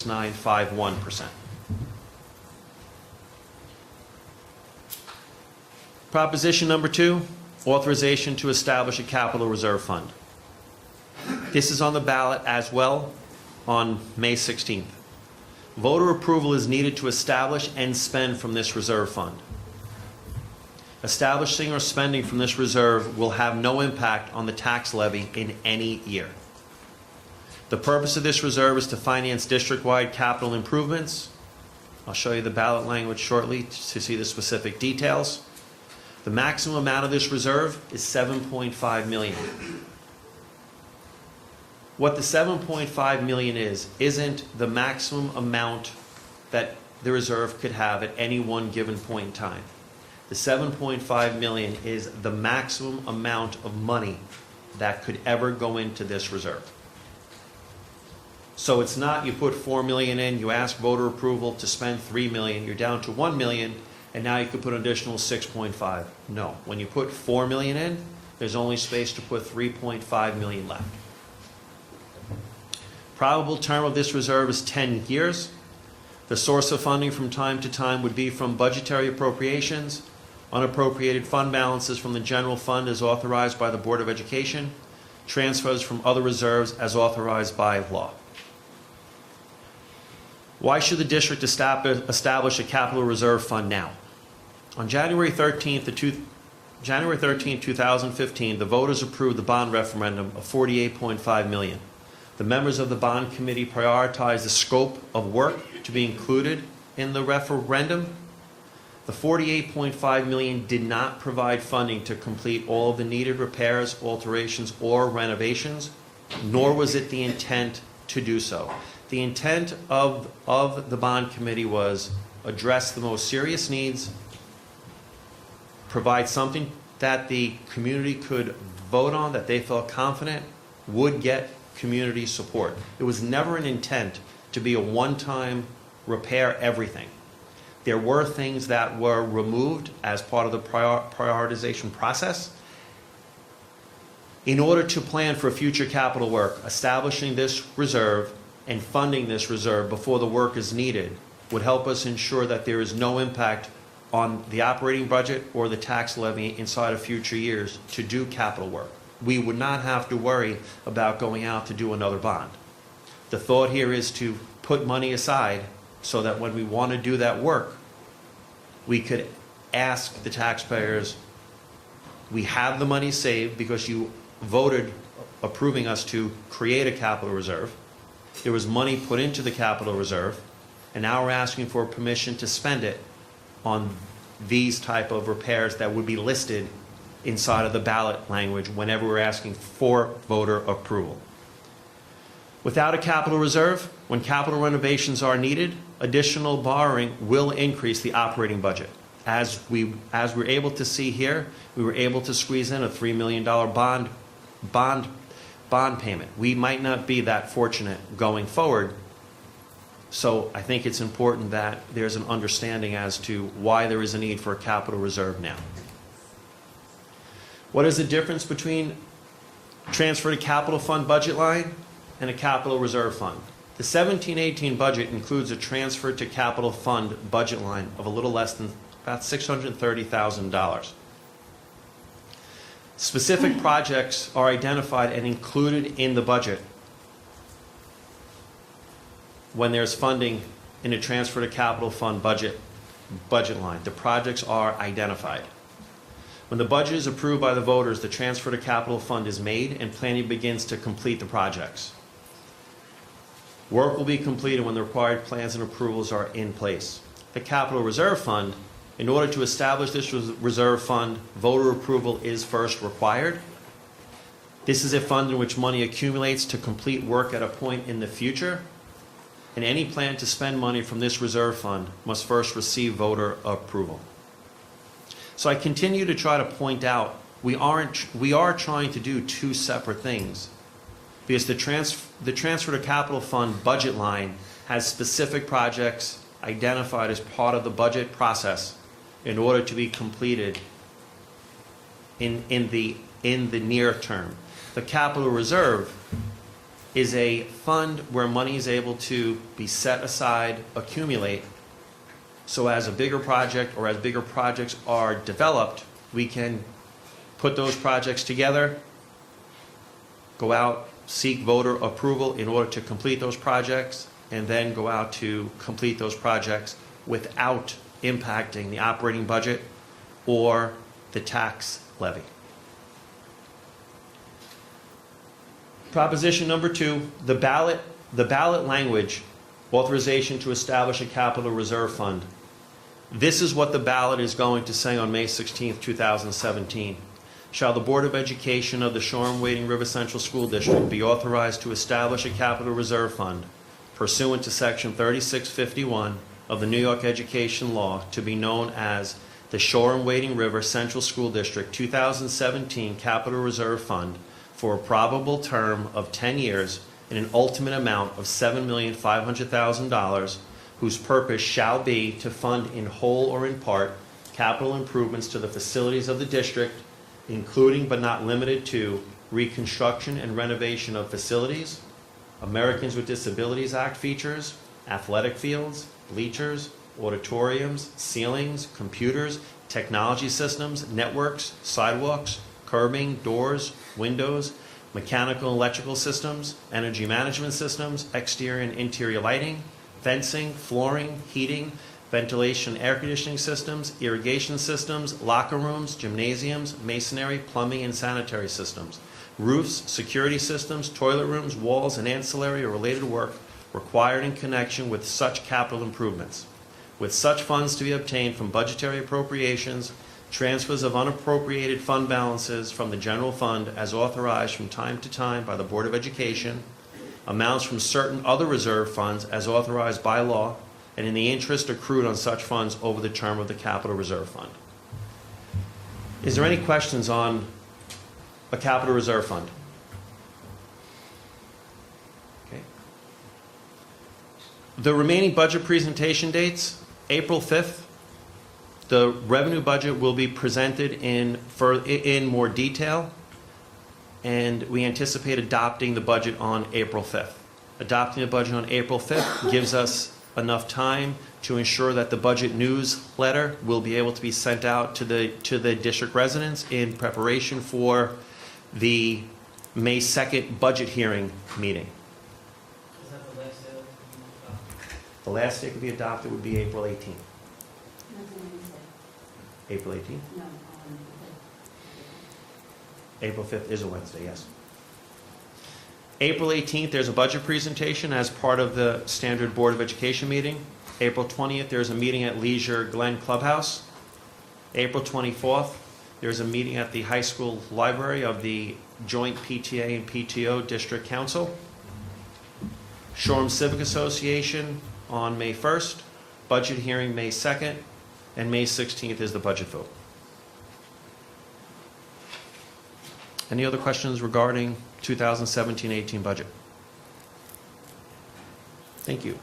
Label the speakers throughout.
Speaker 1: 951%. Proposition number 2, authorization to establish a capital reserve fund. This is on the ballot as well on May 16th. Voter approval is needed to establish and spend from this reserve fund. Establishing or spending from this reserve will have no impact on the tax levy in any year. The purpose of this reserve is to finance district-wide capital improvements. I'll show you the ballot language shortly to see the specific details. The maximum amount of this reserve is $7.5 million. What the $7.5 million isn't the maximum amount that the reserve could have at any one given point in time. The $7.5 million is the maximum amount of money that could ever go into this reserve. So it's not you put $4 million in, you ask voter approval to spend $3 million, you're down to $1 million, and now you could put an additional 6.5. No, when you put $4 million in, there's only space to put 3.5 million left. Probable term of this reserve is 10 years. The source of funding from time to time would be from budgetary appropriations, unappropriated fund balances from the general fund as authorized by the Board of Education, transfers from other reserves as authorized by law. Why should the district establish a capital reserve fund now? On January 13, 2015, the voters approved the bond referendum of $48.5 million. The members of the bond committee prioritized the scope of work to be included in the referendum. The $48.5 million did not provide funding to complete all of the needed repairs, alterations, or renovations, nor was it the intent to do so. The intent of the bond committee was address the most serious needs, provide something that the community could vote on, that they felt confident would get community support. It was never an intent to be a one-time repair everything. There were things that were removed as part of the prioritization process. In order to plan for future capital work, establishing this reserve and funding this reserve before the work is needed would help us ensure that there is no impact on the operating budget or the tax levy inside of future years to do capital work. We would not have to worry about going out to do another bond. The thought here is to put money aside so that when we want to do that work, we could ask the taxpayers, we have the money saved because you voted approving us to create a capital reserve. There was money put into the capital reserve, and now we're asking for permission to spend it on these type of repairs that would be listed inside of the ballot language whenever we're asking for voter approval. Without a capital reserve, when capital renovations are needed, additional borrowing will increase the operating budget. As we're able to see here, we were able to squeeze in a $3 million bond payment. We might not be that fortunate going forward. So I think it's important that there's an understanding as to why there is a need for a capital reserve now. What is the difference between transfer to capital fund budget line and a capital reserve fund? The 17-18 budget includes a transfer to capital fund budget line of a little less than about $630,000. Specific projects are identified and included in the budget when there's funding in a transfer to capital fund budget line. The projects are identified. When the budget is approved by the voters, the transfer to capital fund is made and planning begins to complete the projects. Work will be completed when the required plans and approvals are in place. The capital reserve fund, in order to establish this reserve fund, voter approval is first required. This is a fund in which money accumulates to complete work at a point in the future, and any plan to spend money from this reserve fund must first receive voter approval. So I continue to try to point out we are trying to do two separate things, because the transfer to capital fund budget line has specific projects identified as part of the budget process in order to be completed in the near term. The capital reserve is a fund where money is able to be set aside, accumulate, so as a bigger project or as bigger projects are developed, we can put those projects together, go out, seek voter approval in order to complete those projects, and then go out to complete those projects without impacting the operating budget or the tax levy. Proposition number 2, the ballot language, authorization to establish a capital reserve fund. This is what the ballot is going to say on May 16, 2017. Shall the Board of Education of the Shoreham-Wading River Central School District be authorized to establish a capital reserve fund pursuant to Section 3651 of the New York Education Law to be known as the Shoreham-Wading River Central School District 2017 Capital Reserve Fund for a probable term of 10 years in an ultimate amount of $7,500,000, whose purpose shall be to fund in whole or in part capital improvements to the facilities of the district, including but not limited to reconstruction and renovation of facilities, Americans with Disabilities Act features, athletic fields, bleachers, auditoriums, ceilings, computers, technology systems, networks, sidewalks, curbing, doors, windows, mechanical and electrical systems, energy management systems, exterior and interior lighting, fencing, flooring, heating, ventilation, air conditioning systems, irrigation systems, locker rooms, gymnasiums, masonry, plumbing, and sanitary systems, roofs, security systems, toilet rooms, walls, and ancillary or related work required in connection with such capital improvements, with such funds to be obtained from budgetary appropriations, transfers of unappropriated fund balances from the general fund as authorized from time to time by the Board of Education, amounts from certain other reserve funds as authorized by law, and in the interest accrued on such funds over the term of the Capital Reserve Fund. Is there any questions on a Capital Reserve Fund? Okay. The remaining budget presentation dates, April 5th. The revenue budget will be presented in more detail, and we anticipate adopting the budget on April 5th. Adopting the budget on April 5th gives us enough time to ensure that the budget newsletter will be able to be sent out to the district residents in preparation for the May 2nd budget hearing meeting.
Speaker 2: Is that the last day?
Speaker 1: The last day to be adopted would be April 18th.
Speaker 3: That's a Wednesday.
Speaker 1: April 18th?
Speaker 3: No,
Speaker 1: April 5th is a Wednesday, yes. April 18th, there's a budget presentation as part of the standard Board of Education meeting. April 20th, there's a meeting at Leisure Glen Clubhouse. April 24th, there's a meeting at the high school library of the Joint PTA and PTO District Council. Shoreham Civic Association on May 1st, budget hearing May 2nd, and May 16th is the budget vote. Any other questions regarding 2017-18 budget? Thank you.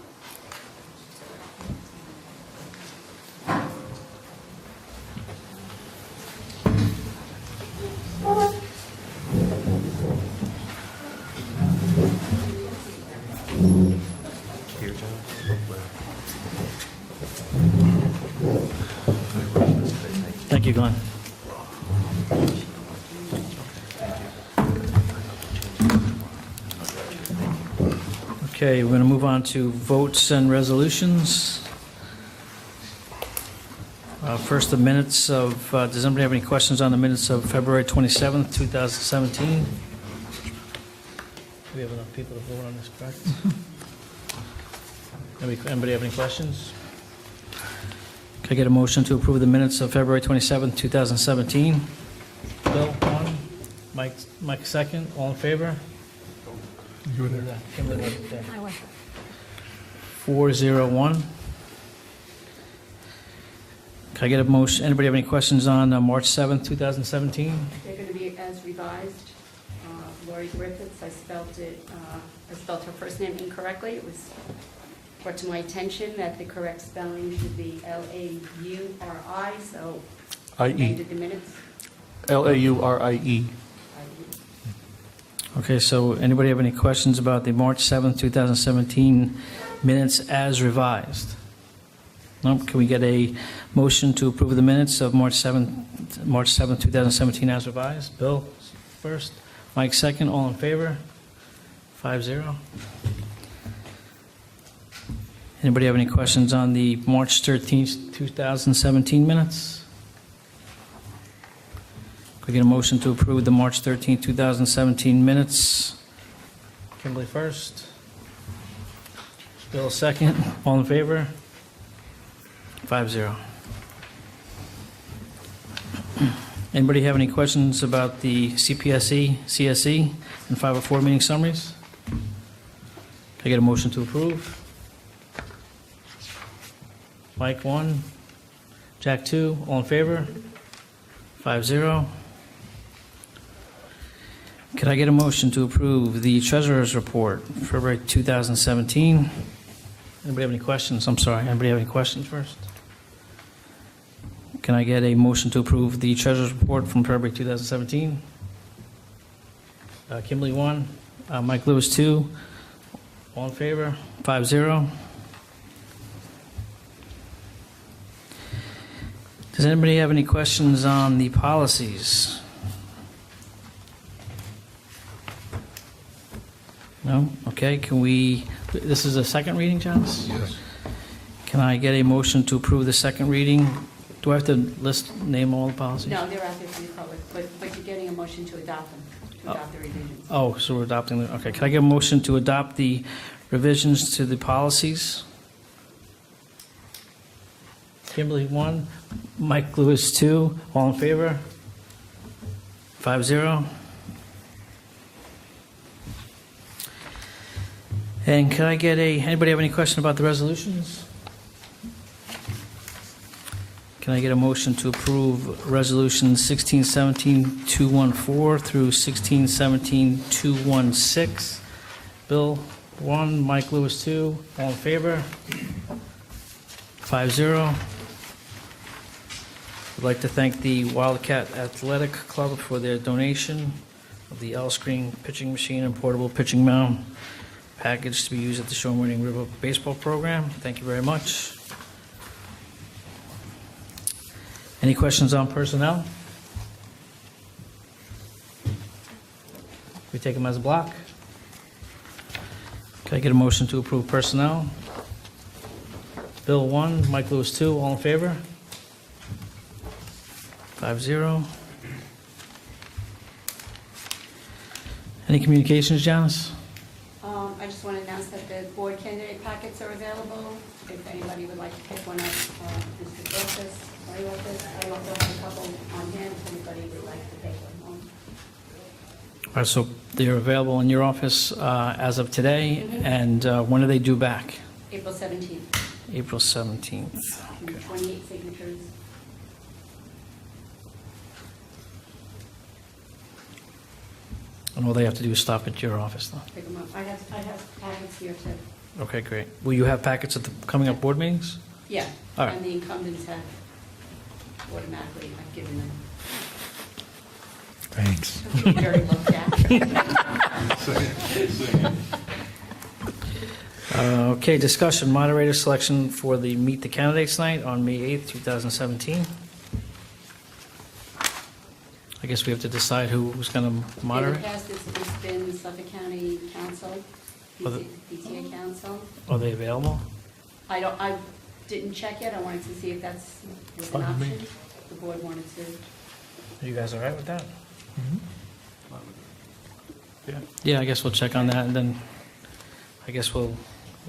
Speaker 2: Thank you, Glenn. Okay, we're going to move on to votes and resolutions. First, the minutes of, does anybody have any questions on the minutes of February 27th, 2017? Do we have enough people to vote on this, correct? Anybody have any questions? Can I get a motion to approve the minutes of February 27th, 2017? Bill, one. Mike, second. All in favor?
Speaker 4: You were there.
Speaker 2: Kimberly wasn't there.
Speaker 3: I was.
Speaker 2: 401. Can I get a motion? Anybody have any questions on March 7th, 2017?
Speaker 3: They're going to be as revised. Lori Griffiths, I spelled her first name incorrectly. It was brought to my attention that the correct spelling should be L-A-U-R-I, so
Speaker 4: I-E.
Speaker 3: amended the minutes.
Speaker 4: L-A-U-R-I-E.
Speaker 2: Okay, so anybody have any questions about the March 7th, 2017 minutes as revised? No? Can we get a motion to approve the minutes of March 7th, 2017 as revised? Bill first, Mike second, all in favor? 5-0. Anybody have any questions on the March 13th, 2017 minutes? Can we get a motion to approve the March 13th, 2017 minutes? Kimberly first. Bill second. All in favor? 5-0. Anybody have any questions about the CPSE, CSE, and 504 meeting summaries? Can I get a motion to approve? Mike 1. Jack 2. All in favor? 5-0. Could I get a motion to approve the treasurer's report, February 2017? Anybody have any questions? I'm sorry, anybody have any questions first? Can I get a motion to approve the treasurer's report from February 2017? Kimberly 1, Mike Lewis 2, all in favor? 5-0. Does anybody have any questions on the policies? No? Okay, can we, this is a second reading, Janice?
Speaker 4: Yes.
Speaker 2: Can I get a motion to approve the second reading? Do I have to name all the policies?
Speaker 3: No, they're out there for the public, but you're getting a motion to adopt them, to adopt the revisions.
Speaker 2: Oh, so we're adopting the, okay. Can I get a motion to adopt the revisions to the policies? Kimberly 1, Mike Lewis 2, all in favor? 5-0. And can I get anybody have any question about the resolutions? Can I get a motion to approve Resolution 1617-214 through 1617-216? Bill 1, Mike Lewis 2, all in favor? 5-0. I'd like to thank the Wildcat Athletic Club for their donation of the L-Screen pitching machine and portable pitching mound package to be used at the Shoreham-Wading River Baseball Program. Thank you very much. Any questions on personnel? We take them as a block. Can I get a motion to approve personnel? Bill 1, Mike Lewis 2, all in favor? 5-0. Any communications, Janice?
Speaker 3: I just want to announce that the board candidate packets are available. If anybody would like to pick one up, Mr. Office, my office, I also have a couple on hand if anybody would like to take one home.
Speaker 2: All right, so they're available in your office as of today, and when are they due back?
Speaker 3: April 17th,
Speaker 2: April 17th. Okay.
Speaker 3: 28 signatures.
Speaker 2: And all they have to do is stop at your office, though.
Speaker 3: Pick them up. I have packets here too.
Speaker 2: Okay, great. Will you have packets at the coming up board meetings?
Speaker 3: Yeah,
Speaker 2: All right.
Speaker 3: and the incumbents have automatically, I've given them.
Speaker 4: Thanks.
Speaker 3: Very looked at.
Speaker 2: Okay, discussion, moderator selection for the Meet the Candidates Night on May 8th, 2017. I guess we have to decide who's going to
Speaker 3: In the
Speaker 2: moderate.
Speaker 3: past, it's been Suffolk County Council, PTA Council.
Speaker 2: Are they available?
Speaker 3: I didn't check yet, I wanted to see if that's was an
Speaker 4: Fine with me.
Speaker 3: option. The board wanted to.
Speaker 2: Are you guys all right with that?
Speaker 4: Yeah.
Speaker 2: Yeah, I guess we'll check on that, and then I guess we'll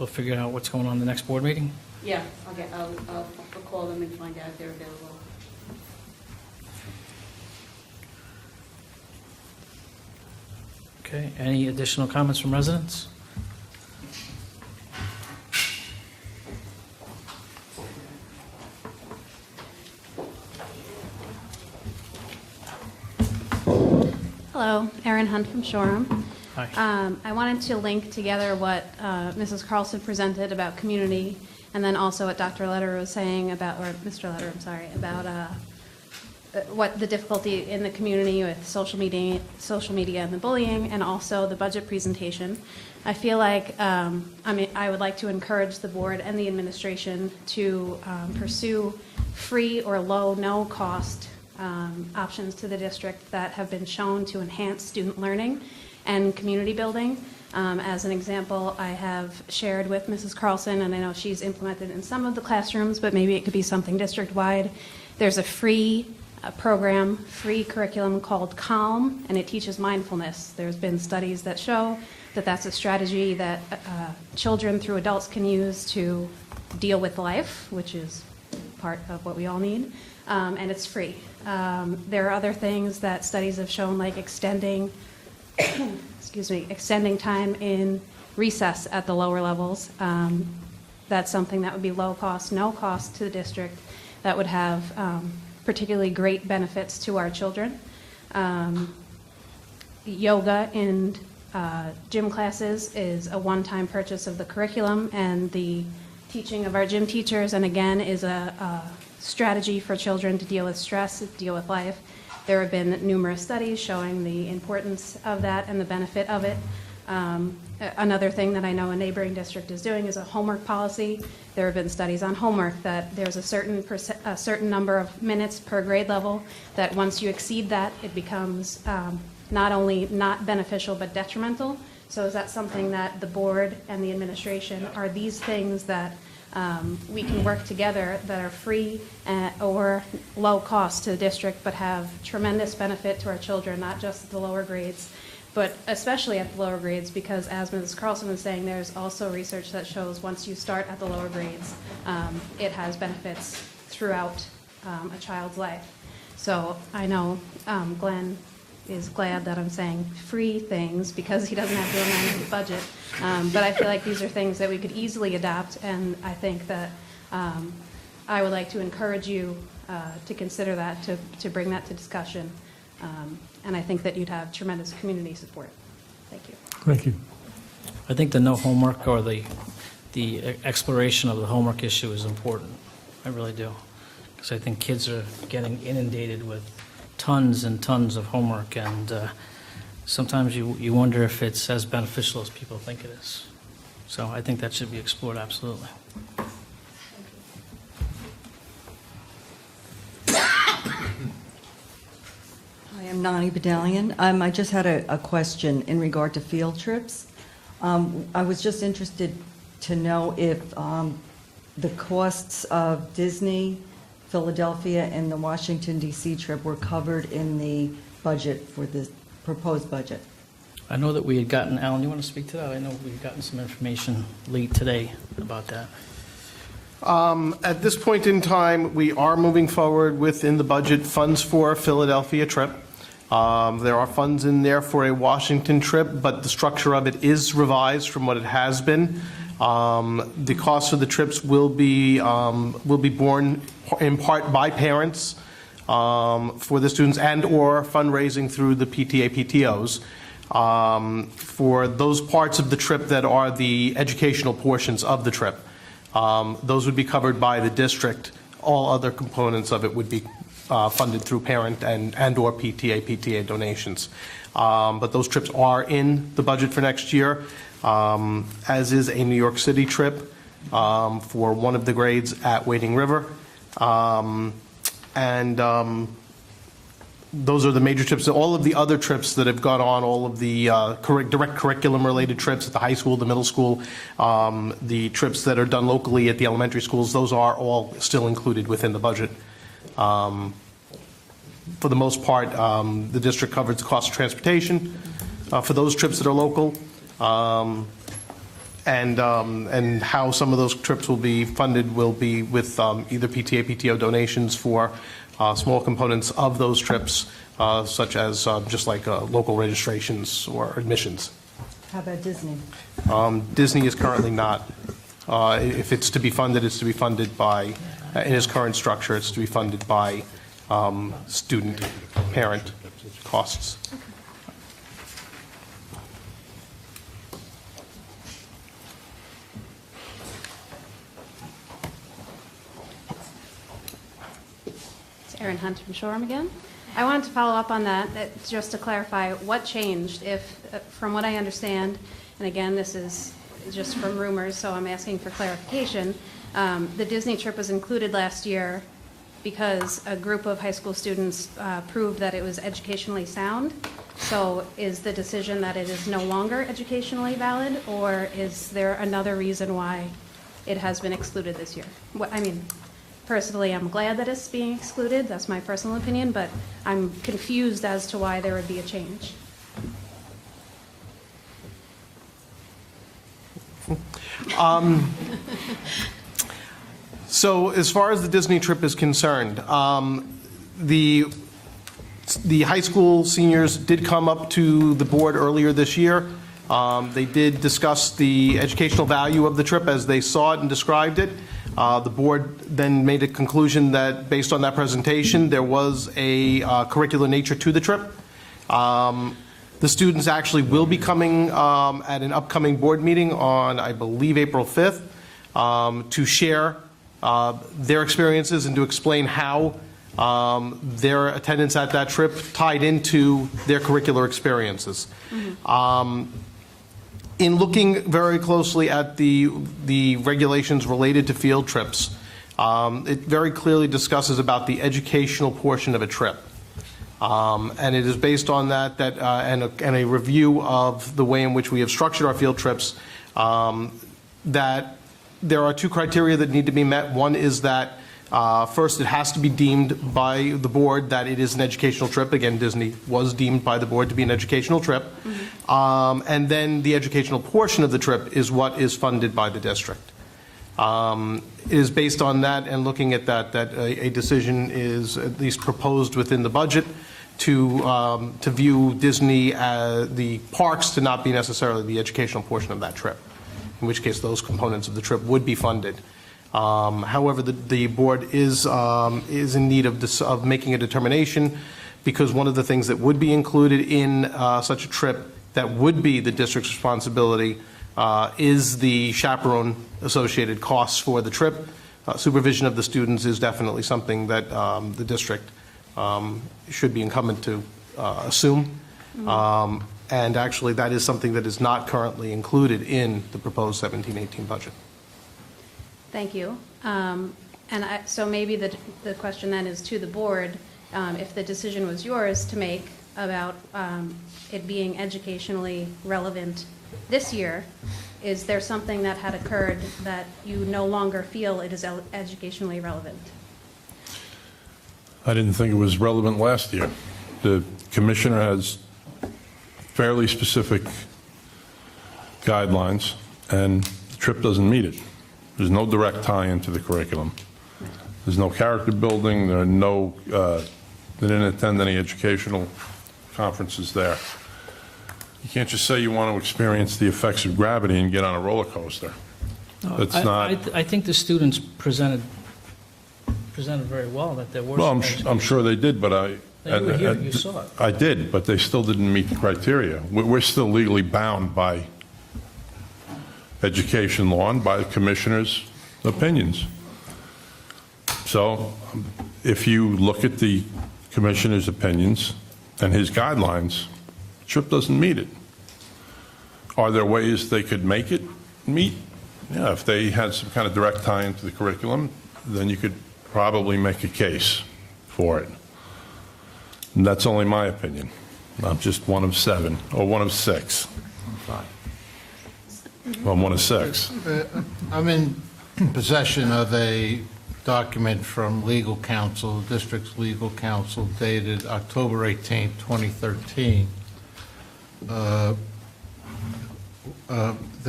Speaker 2: figure out what's going on the next board meeting.
Speaker 3: Yeah, I'll call them and find out if they're available.
Speaker 2: Okay, any additional comments from residents?
Speaker 5: Hello, Erin Hunt from Shoreham.
Speaker 2: Hi.
Speaker 5: I wanted to link together what Mrs. Carlson presented about community, and then also what Dr. Lederer was saying about, or Mr. Lederer, I'm sorry, about what the difficulty in the community with social media and the bullying, and also the budget presentation. I feel like, I would like to encourage the board and the administration to pursue free or low, no-cost options to the district that have been shown to enhance student learning and community building. As an example, I have shared with Mrs. Carlson, and I know she's implemented in some of the classrooms, but maybe it could be something district-wide. There's a free program, free curriculum called Calm, and it teaches mindfulness. There's been studies that show that that's a strategy that children through adults can use to deal with life, which is part of what we all need, and it's free. There are other things that studies have shown, like extending time in recess at the lower levels. That's something that would be low cost, no cost to the district, that would have particularly great benefits to our children. Yoga and gym classes is a one-time purchase of the curriculum and the teaching of our gym teachers, and again is a strategy for children to deal with stress, deal with life. There have been numerous studies showing the importance of that and the benefit of it. Another thing that I know a neighboring district is doing is a homework policy. There have been studies on homework that there's a certain number of minutes per grade level, that once you exceed that, it becomes not only not beneficial but detrimental. So is that something that the board and the administration, are these things that we can work together that are free or low cost to the district but have tremendous benefit to our children, not just at the lower grades, but especially at the lower grades, because as Mrs. Carlson was saying, there's also research that shows once you start at the lower grades, it has benefits throughout a child's life. So I know Glenn is glad that I'm saying free things because he doesn't have to amend the budget. But I feel like these are things that we could easily adopt, and I think that I would like to encourage you to consider that, to bring that to discussion. And I think that you'd have tremendous community support. Thank you.
Speaker 4: Thank you.
Speaker 2: I think the no homework or the exploration of the homework issue is important. I really do. Because I think kids are getting inundated with tons and tons of homework, and sometimes you wonder if it's as beneficial as people think it is. So I think that should be explored, absolutely.
Speaker 6: I am Nani Badalian. I just had a question in regard to field trips. I was just interested to know if the costs of Disney, Philadelphia, and the Washington, D.C. trip were covered in the budget for the proposed budget.
Speaker 2: I know that we had gotten, Alan, you want to speak to that? I know we've gotten some information late today about that.
Speaker 7: At this point in time, we are moving forward within the budget funds for a Philadelphia trip. There are funds in there for a Washington trip, but the structure of it is revised from what it has been. The cost of the trips will be borne in part by parents for the students, and or fundraising through the PTA, PTOs. For those parts of the trip that are the educational portions of the trip. Those would be covered by the district. All other components of it would be funded through parent and or PTA donations. But those trips are in the budget for next year, as is a New York City trip for one of the grades at Wading River. Those are the major trips. All of the other trips that have gone on, all of the direct curriculum-related trips at the high school, the middle school, the trips that are done locally at the elementary schools, those are all still included within the budget. For the most part, the district covers the cost of transportation for those trips that are local, and how some of those trips will be funded will be with either PTA, PTO donations for small components of those trips, such as just like local registrations or admissions.
Speaker 6: How about Disney?
Speaker 7: Disney is currently not. If it's to be funded, it's to be funded by, in its current structure, it's to be funded by student, parent costs.
Speaker 5: Erin Hunt from Shoreham again. I wanted to follow up on that, just to clarify what changed if, from what I understand, and again, this is just from rumors, so I'm asking for clarification. The Disney trip was included last year because a group of high school students proved that it was educationally sound. So is the decision that it is no longer educationally valid, or is there another reason why it has been excluded this year? I mean, personally, I'm glad that it's being excluded. That's my personal opinion, but I'm confused as to why there would be a change.
Speaker 7: So as far as the Disney trip is concerned, the high school seniors did come up to the board earlier this year. They did discuss the educational value of the trip as they saw it and described it. The board then made a conclusion that, based on that presentation, there was a curricular nature to the trip. The students actually will be coming at an upcoming board meeting on, I believe, April 5th, to share their experiences and to explain how their attendance at that trip tied into their curricular experiences. In looking very closely at the regulations related to field trips, it very clearly discusses about the educational portion of a trip. And it is based on that and a review of the way in which we have structured our field trips, that there are two criteria that need to be met. One is that first, it has to be deemed by the board that it is an educational trip. Again, Disney was deemed by the board to be an educational trip. And then the educational portion of the trip is what is funded by the district. It is based on that and looking at that a decision is at least proposed within the budget to view Disney, the parks, to not be necessarily the educational portion of that trip, in which case those components of the trip would be funded. However, the board is in need of making a determination, because one of the things that would be included in such a trip that would be the district's responsibility is the chaperone associated costs for the trip. Supervision of the students is definitely something that the district should be incumbent to assume. And actually, that is something that is not currently included in the proposed 17-18 budget.
Speaker 5: Thank you. So maybe the question then is to the board, if the decision was yours to make about it being educationally relevant this year, is there something that had occurred that you no longer feel it is educationally relevant?
Speaker 4: I didn't think it was relevant last year. The commissioner has fairly specific guidelines, and the trip doesn't meet it. There's no direct tie into the curriculum. There's no character building. There are no, they didn't attend any educational conferences there. You can't just say you want to experience the effects of gravity and get on a roller coaster. That's not.
Speaker 2: I think the students presented very well, that there were.
Speaker 4: Well, I'm sure they did, but
Speaker 2: You were here, you saw it.
Speaker 4: I did, but they still didn't meet the criteria. We're still legally bound by education law and by the commissioner's opinions. So if you look at the commissioner's opinions and his guidelines, the trip doesn't meet it. Are there ways they could make it meet? Yeah, if they had some kind of direct tie into the curriculum, then you could probably make a case for it. And that's only my opinion. I'm just one of 7, or one of 6. Well, I'm one of 6.
Speaker 8: I'm in possession of a document from legal counsel, the district's legal counsel, dated October 18, 2013, that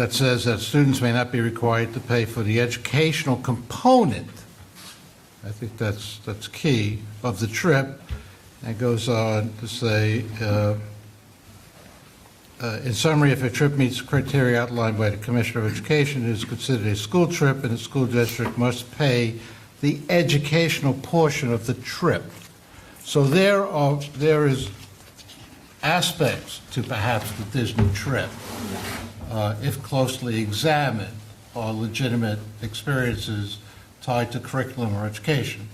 Speaker 8: says that students may not be required to pay for the educational component, I think that's key, of the trip. And it goes on to say, in summary, if a trip meets the criteria outlined by the Commissioner of Education, it is considered a school trip, and the school district must pay the educational portion of the trip. So there is aspects to perhaps the Disney trip, if closely examined, are legitimate experiences tied to curriculum or education.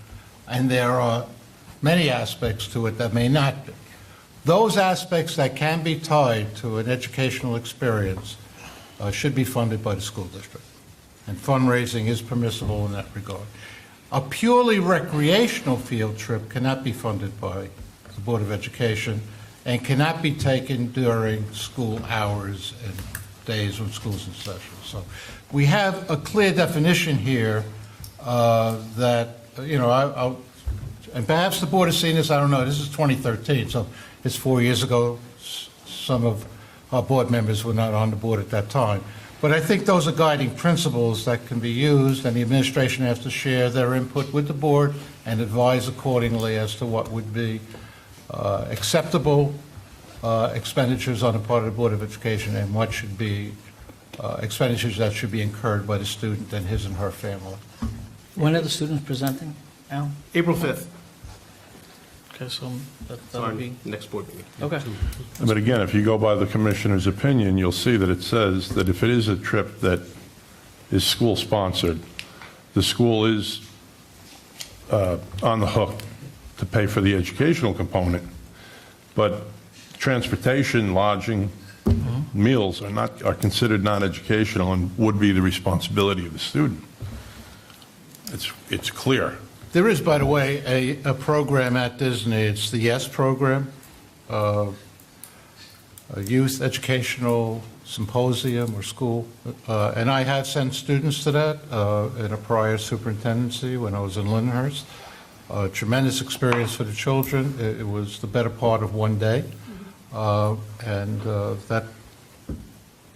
Speaker 8: And there are many aspects to it that may not be. Those aspects that can be tied to an educational experience should be funded by the school district, and fundraising is permissible in that regard. A purely recreational field trip cannot be funded by the Board of Education and cannot be taken during school hours and days when school's in session. So we have a clear definition here that, and perhaps the board has seen this, I don't know, this is 2013, so it's 4 years ago. Some of our board members were not on the board at that time. But I think those are guiding principles that can be used, and the administration has to share their input with the board and advise accordingly as to what would be acceptable expenditures on the part of the Board of Education and what should be expenditures that should be incurred by the student and his and her family.
Speaker 2: When are the students presenting, Al?
Speaker 7: April 5th.
Speaker 2: Okay, so that
Speaker 7: Our
Speaker 2: would be,
Speaker 7: next board meeting.
Speaker 2: okay.
Speaker 4: But again, if you go by the commissioner's opinion, you'll see that it says that if it is a trip that is school-sponsored, the school is on the hook to pay for the educational component, but transportation, lodging, meals are considered non-educational and would be the responsibility of the student. It's clear.
Speaker 8: There is, by the way, a program at Disney. It's the YES program, a youth educational symposium or school. And I have sent students to that in a prior superintendency when I was in Lyndhurst. Tremendous experience for the children. It was the better part of one day. And that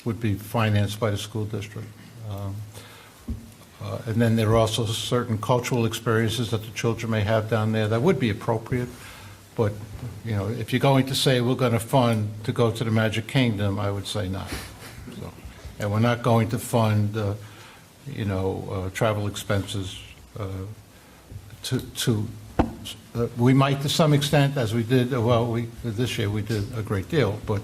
Speaker 8: would be financed by the school district. And then there are also certain cultural experiences that the children may have down there that would be appropriate. But, if you're going to say we're going to fund to go to the Magic Kingdom, I would say not. So, and we're not going to fund, travel expenses we might to some extent, as we did, this year we did a great deal, but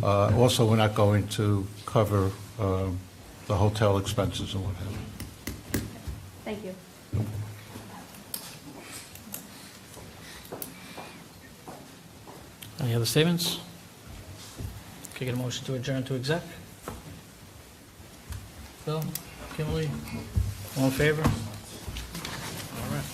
Speaker 8: also we're not going to cover the hotel expenses and what have you.
Speaker 5: Thank you.
Speaker 2: Any other statements? Can I get a motion to adjourn to exec? Bill, Kimberly, all in favor? All right.